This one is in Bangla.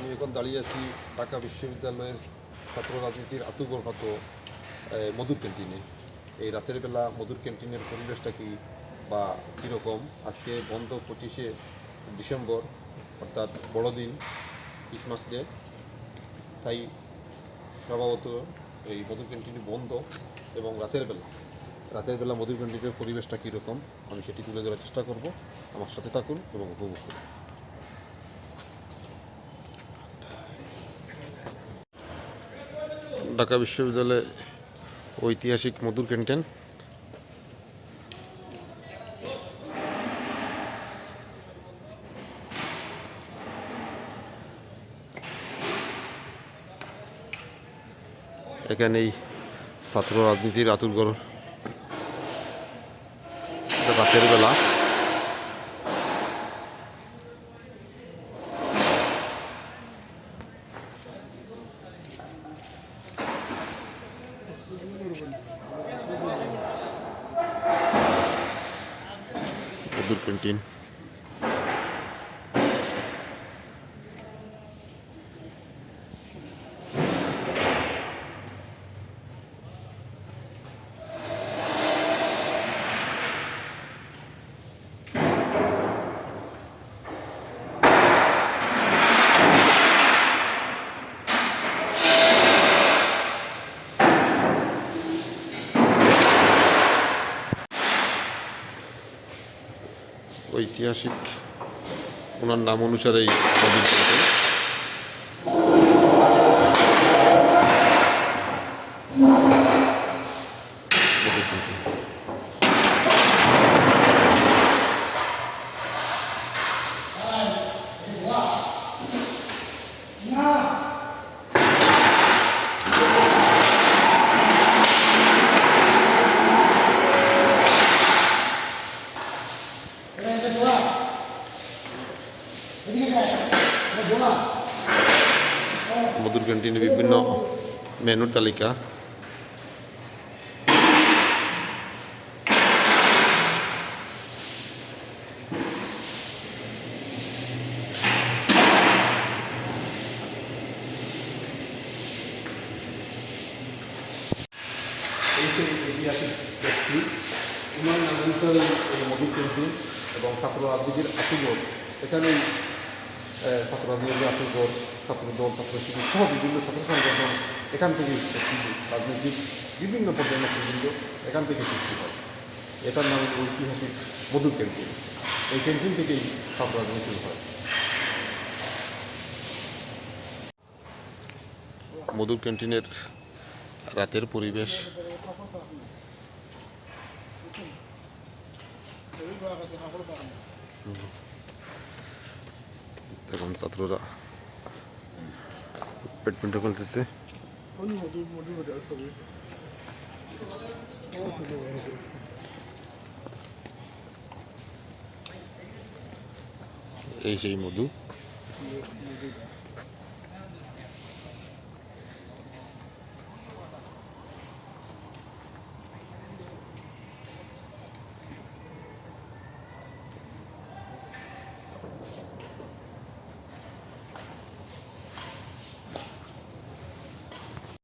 আমি এখন দাঁড়িয়ে আছি ঢাকা বিশ্ববিদ্যালয়ের ছাত্র রাজনীতির আতুগর্ভত মধুর ক্যান্টিনে। এই রাতের বেলা মধুর ক্যান্টিনের পরিবেশটা কি বা কীরকম? আজকে বন্ধ 25শে ডিসেম্বর, অর্থাৎ বড়দিন, ক্রিসমাস ডে। তাই স্বভাবত এই মধুর ক্যান্টিন বন্ধ এবং রাতের বেলা মধুর ক্যান্টিনের পরিবেশটা কীরকম আমি সেটি তুলে ধরার চেষ্টা করব। আমার সাথে থাকুন এবং উপভোগ করুন। ঢাকা বিশ্ববিদ্যালয়ে ঐতিহাসিক মধুর ক্যান্টিন। এখানেই ছাত্র রাজনীতির আতুরঘর রাতের বেলা। মধুর ক্যান্টিন ঐতিহাসিক ওনার নাম অনুসারেই মধুর ক্যান্টিন। মধুর ক্যান্টিনে বিভিন্ন মেনুর তালিকা। এই সেই ঐতিহাসিক ব্যক্তি, ওনার নাম অনুসারে এই মধুর ক্যান্টিন এবং ছাত্র রাজনীতির আতুগর। এখানেই ছাত্র রাজনীতির আতুগর, ছাত্রদল, ছাত্র শিবির সহ বিভিন্ন ছাত্র সংগঠন এখান থেকেই রাজনৈতিক বিভিন্ন পর্যায়ের নেতৃবৃন্দ এখান থেকে সৃষ্টি হয়। এটার নাম ঐতিহাসিক মধুর ক্যান্টিন। এই ক্যান্টিন থেকেই ছাত্র রাজনীতি হয়। মধুর ক্যান্টিনের রাতের পরিবেশ। এখন ছাত্ররা ব্যাডমিন্টন খেলতেছে। এই সেই মধু।